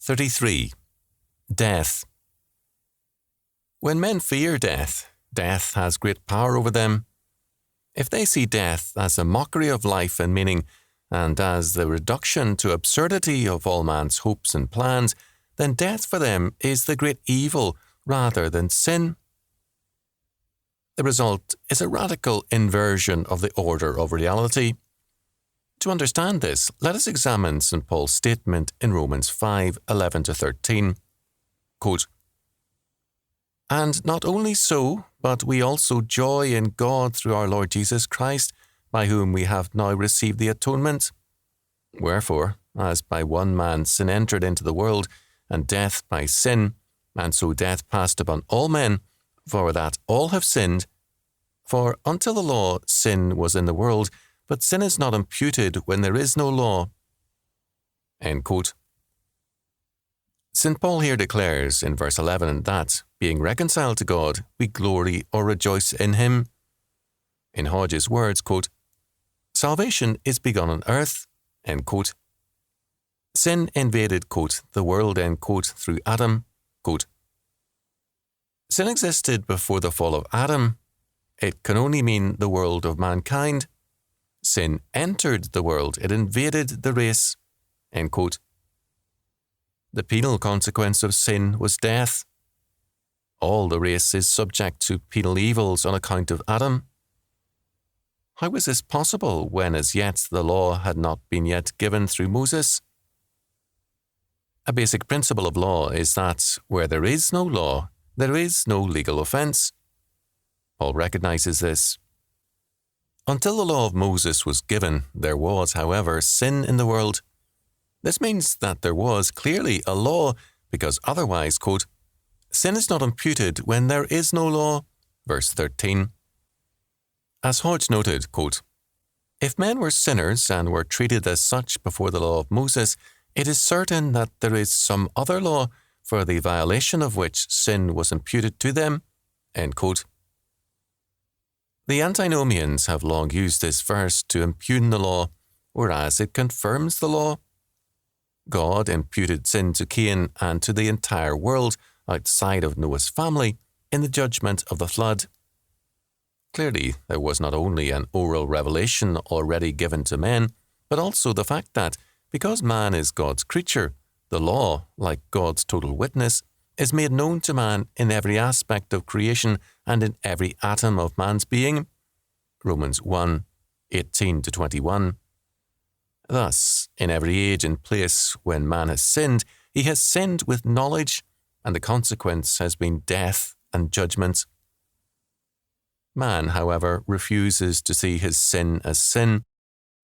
33. Death. When men fear death, death has great power over them. If they see death as a mockery of life and meaning, and as the reduction to absurdity of all man's hopes and plans, then death for them is the great evil rather than sin. The result is a radical inversion of the order of reality. To understand this, let us examine St. Paul's statement in Romans 5:11-13. Quote, "And not only so, but we also joy in God through our Lord Jesus Christ, by whom we have now received the atonement. Wherefore, as by one man sin entered into the world, and death by sin, and so death passed upon all men, for that all have sinned. For until the law, sin was in the world, but sin is not imputed when there is no law." End quote. St. Paul here declares in verse 11 that, being reconciled to God, we glory or rejoice in him. In Hodge's words, quote, "Salvation is begun on earth," end quote. Sin invaded, quote, "the world," end quote, through Adam, quote. Sin existed before the fall of Adam. It can only mean the world of mankind. Sin entered the world. It invaded the race, end quote. The penal consequence of sin was death. All the race is subject to penal evils on account of Adam. How was this possible when as yet the law had not been yet given through Moses? A basic principle of law is that where there is no law, there is no legal offence. Paul recognizes this. Until the law of Moses was given, there was, however, sin in the world. This means that there was clearly a law, because otherwise, quote, "Sin is not imputed when there is no law," verse 13. As Hodge noted, quote, "If men were sinners and were treated as such before the law of Moses, it is certain that there is some other law for the violation of which sin was imputed to them," end quote. The antinomians have long used this verse to impugn the law, whereas it confirms the law. God imputed sin to Cain and to the entire world outside of Noah's family in the judgment of the flood. Clearly, there was not only an oral revelation already given to men, but also the fact that, because man is God's creature, the law, like God's total witness, is made known to man in every aspect of creation and in every atom of man's being. Romans 1:18-21. Thus, in every age and place when man has sinned, he has sinned with knowledge, and the consequence has been death and judgment. Man, however, refuses to see his sin as sin.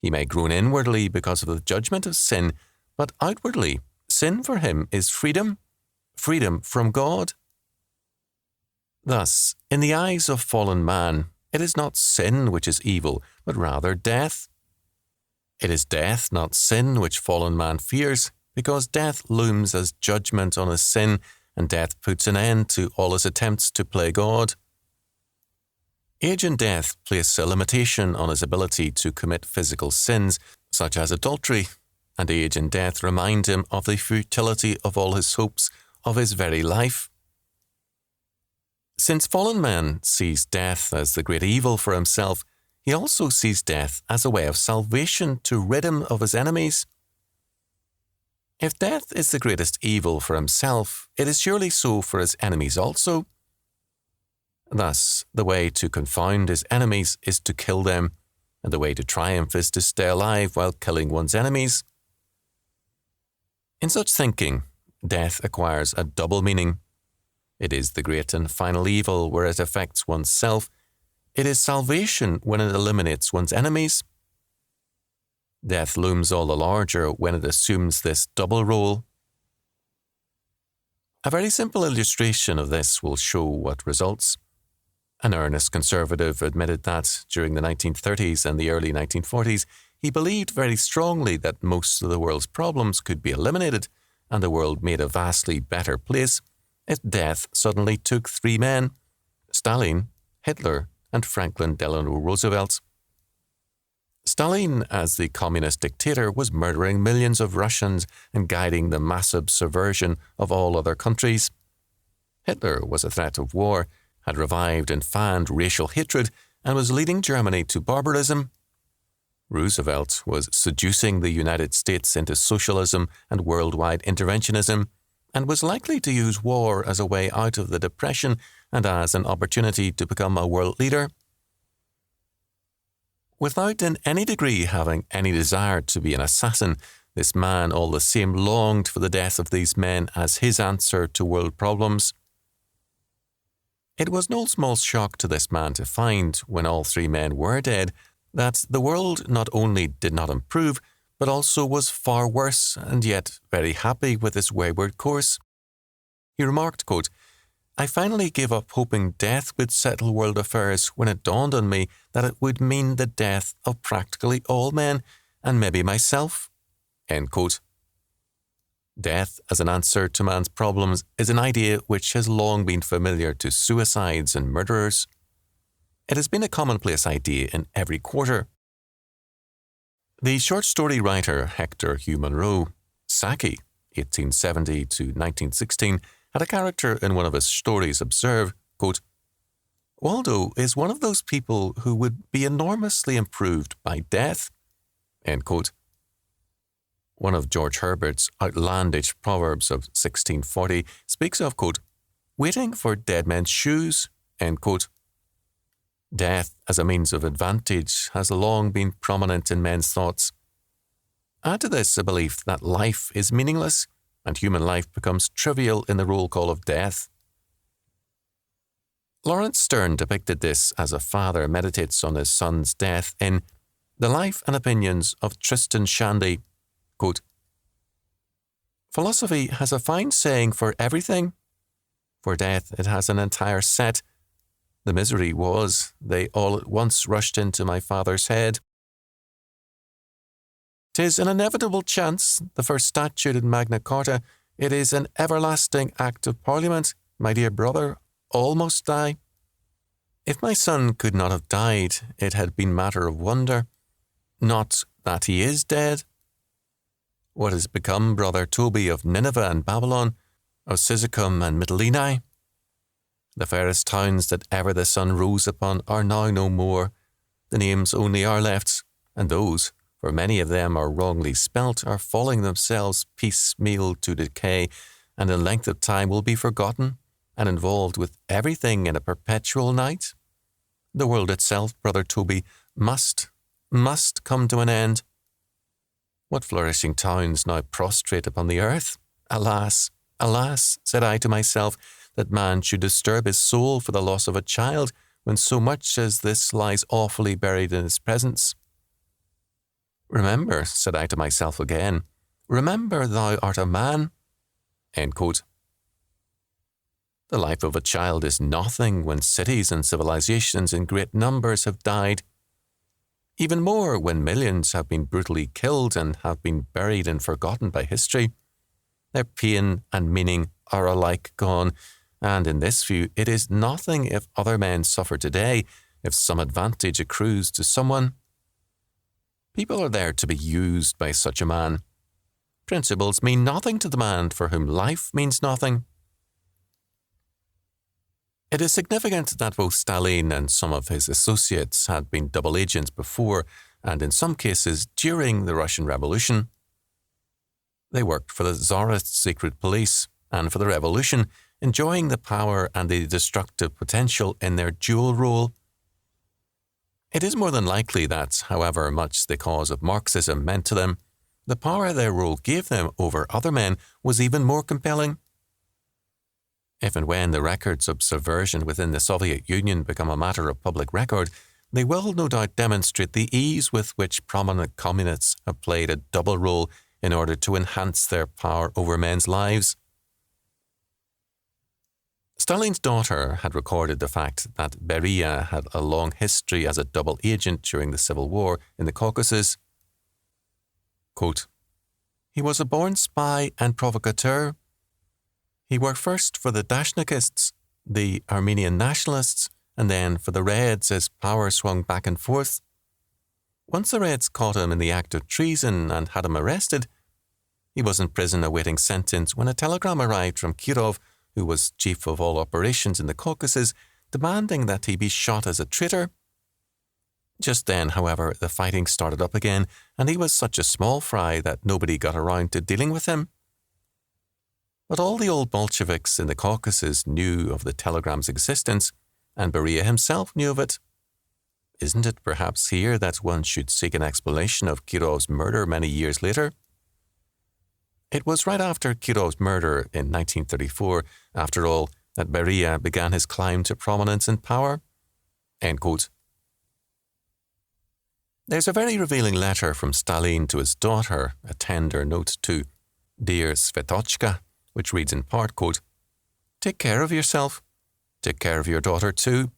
He may groan inwardly because of the judgment of sin, but outwardly, sin for him is freedom, freedom from God. Thus, in the eyes of fallen man, it is not sin which is evil, but rather death. It is death, not sin, which fallen man fears, because death looms as judgment on his sin, and death puts an end to all his attempts to play God. Age and death place a limitation on his ability to commit physical sins, such as adultery, and age and death remind him of the futility of all his hopes of his very life. Since fallen man sees death as the great evil for himself, he also sees death as a way of salvation to rid him of his enemies. If death is the greatest evil for himself, it is surely so for his enemies also. Thus, the way to confound his enemies is to kill them, and the way to triumph is to stay alive while killing one's enemies. In such thinking, death acquires a double meaning. It is the great and final evil where it affects oneself. It is salvation when it eliminates one's enemies. Death looms all the larger when it assumes this double role. A very simple illustration of this will show what results. An earnest conservative admitted that during the 1930s and the early 1940s, he believed very strongly that most of the world's problems could be eliminated and the world made a vastly better place if death suddenly took three men, Stalin, Hitler, and Franklin Delano Roosevelt. Stalin, as the communist dictator, was murdering millions of Russians and guiding the massive subversion of all other countries. Hitler was a threat of war, had revived and fanned racial hatred, and was leading Germany to barbarism. Roosevelt was seducing the United States into socialism and worldwide interventionism, and was likely to use war as a way out of the Depression and as an opportunity to become a world leader. Without in any degree having any desire to be an assassin, this man all the same longed for the death of these men as his answer to world problems. It was no small shock to this man to find, when all three men were dead, that the world not only did not improve, but also was far worse, and yet very happy with its wayward course. He remarked, quote, "I finally gave up hoping death would settle world affairs when it dawned on me that it would mean the death of practically all men, and maybe myself." End quote. Death as an answer to man's problems is an idea which has long been familiar to suicides and murderers. It has been a commonplace idea in every quarter. The short story writer Hector Hugh Munro, Saki, 1870 to 1916, had a character in one of his stories observe, quote, "Waldo is one of those people who would be enormously improved by death." End quote. One of George Herbert's outlandish proverbs of 1640 speaks of, quote, "waiting for dead men's shoes," end quote. Death as a means of advantage has long been prominent in men's thoughts. Add to this a belief that life is meaningless, and human life becomes trivial in the roll call of death. Lawrence Sterne depicted this as a father meditates on his son's death in The Life and Opinions of Tristan Shandy. Quote, "Philosophy has a fine saying for everything. For death it has an entire set. The misery was, they all at once rushed into my father's head. 'Tis an inevitable chance, the first statute in Magna Carta. It is an everlasting act of Parliament. My dear brother, all must die. If my son could not have died, it had been matter of wonder. Not that he is dead. What has become brother Toby of Nineveh and Babylon, of Sizacum and Mytilene? The fairest towns that ever the sun rose upon are now no more. The names only are left, and those, for many of them are wrongly spelt, are falling themselves piecemeal to decay, and in length of time will be forgotten, and involved with everything in a perpetual night. The world itself, brother Toby, must come to an end. What flourishing towns now prostrate upon the earth? Alas, alas, said I to myself, that man should disturb his soul for the loss of a child, when so much as this lies awfully buried in his presence. Remember, said I to myself again, remember thou art a man. End quote. The life of a child is nothing when cities and civilizations in great numbers have died. Even more when millions have been brutally killed and have been buried and forgotten by history. Their pain and meaning are alike gone, and in this view it is nothing if other men suffer today, if some advantage accrues to someone. People are there to be used by such a man. Principles mean nothing to the man for whom life means nothing. It is significant that both Stalin and some of his associates had been double agents before, and in some cases during the Russian Revolution. They worked for the Tsarist secret police and for the revolution, enjoying the power and the destructive potential in their dual role. It is more than likely that, however much the cause of Marxism meant to them, the power their role gave them over other men was even more compelling. If and when the records of subversion within the Soviet Union become a matter of public record, they will no doubt demonstrate the ease with which prominent communists have played a double role in order to enhance their power over men's lives. Stalin's daughter had recorded the fact that Beria had a long history as a double agent during the Civil War in the Caucasus. Quote, "He was a born spy and provocateur. He worked first for the Dashnikists, the Armenian nationalists, and then for the Reds as power swung back and forth. Once the Reds caught him in the act of treason and had him arrested, he was in prison awaiting sentence when a telegram arrived from Kirov, who was chief of all operations in the Caucasus, demanding that he be shot as a traitor. Just then, however, the fighting started up again, and he was such a small fry that nobody got around to dealing with him. But all the old Bolsheviks in the Caucasus knew of the telegram's existence, and Beria himself knew of it. Isn't it perhaps here that one should seek an explanation of Kirov's murder many years later? It was right after Kirov's murder in 1934, after all, that Beria began his climb to prominence and power. End quote. There's a very revealing letter from Stalin to his daughter, a tender note to Dear Svetochka, which reads in part, quote, "Take care of yourself. Take care of your daughter too.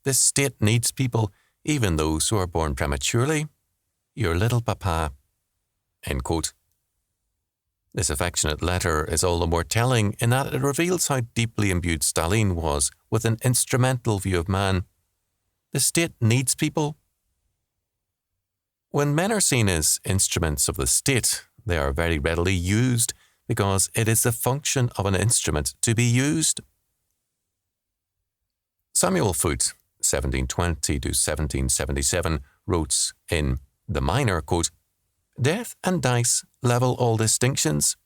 This state needs people, even those who are born prematurely. Your little papa." End quote. This affectionate letter is all the more telling in that it reveals how deeply imbued Stalin was with an instrumental view of man. The state needs people. When men are seen as instruments of the state, they are very readily used because it is the function of an instrument to be used. Samuel Foote, 1720 to 1777, wrote in The Minor, quote, "Death and dice level all distinctions."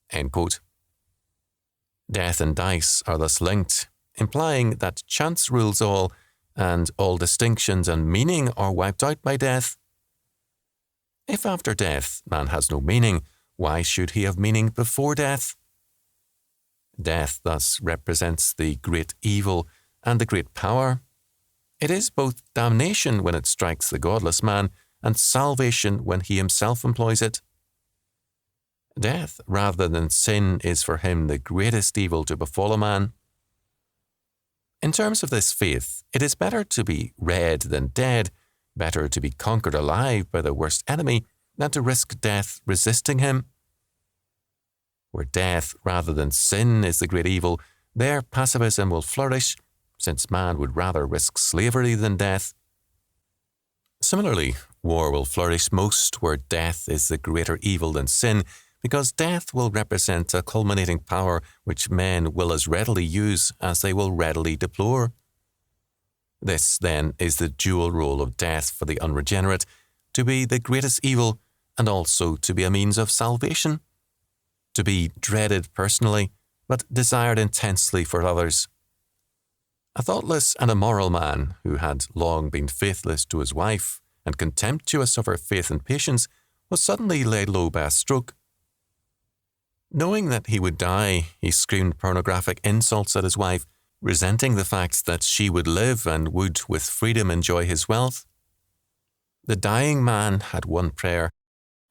End quote. Death and dice are thus linked, implying that chance rules all, and all distinctions and meaning are wiped out by death. If after death man has no meaning, why should he have meaning before death? Death thus represents the great evil and the great power. It is both damnation when it strikes the godless man and salvation when he himself employs it. Death, rather than sin, is for him the greatest evil to befall a man. In terms of this faith, it is better to be red than dead, better to be conquered alive by the worst enemy than to risk death resisting him. Where death rather than sin is the great evil, there pacifism will flourish, since man would rather risk slavery than death. Similarly, war will flourish most where death is the greater evil than sin, because death will represent a culminating power which men will as readily use as they will readily deplore. This, then, is the dual role of death for the unregenerate, to be the greatest evil and also to be a means of salvation, to be dreaded personally, but desired intensely for others. A thoughtless and immoral man who had long been faithless to his wife and contemptuous of her faith and patience was suddenly laid low by a stroke. Knowing that he would die, he screamed pornographic insults at his wife, resenting the fact that she would live and would with freedom enjoy his wealth. The dying man had one prayer,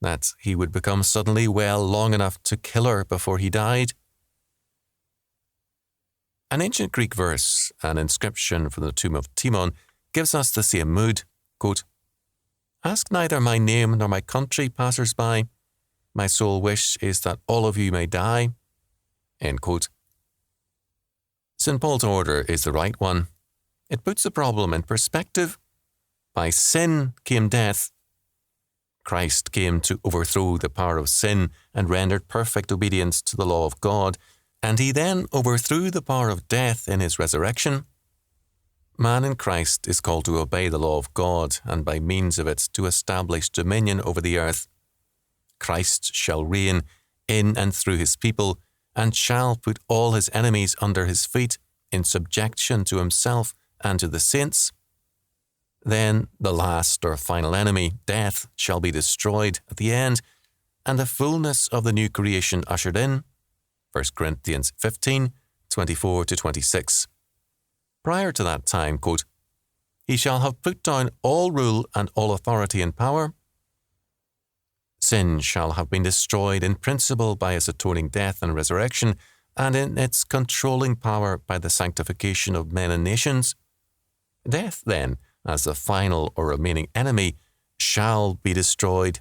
that he would become suddenly well long enough to kill her before he died. An ancient Greek verse, an inscription from the tomb of Timon, gives us the same mood, quote, "Ask neither my name nor my country, passers-by. My sole wish is that all of you may die." End quote. St. Paul's order is the right one. It puts the problem in perspective. By sin came death. Christ came to overthrow the power of sin and rendered perfect obedience to the law of God, and he then overthrew the power of death in his resurrection. Man in Christ is called to obey the law of God and by means of it to establish dominion over the earth. Christ shall reign in and through his people and shall put all his enemies under his feet in subjection to himself and to the saints. Then the last or final enemy, death, shall be destroyed at the end, and the fullness of the new creation ushered in. 1 Corinthians 15, 24-26. Prior to that time, quote, "He shall have put down all rule and all authority and power. Sin shall have been destroyed in principle by his atoning death and resurrection, and in its controlling power by the sanctification of men and nations. Death, then, as the final or remaining enemy, shall be destroyed."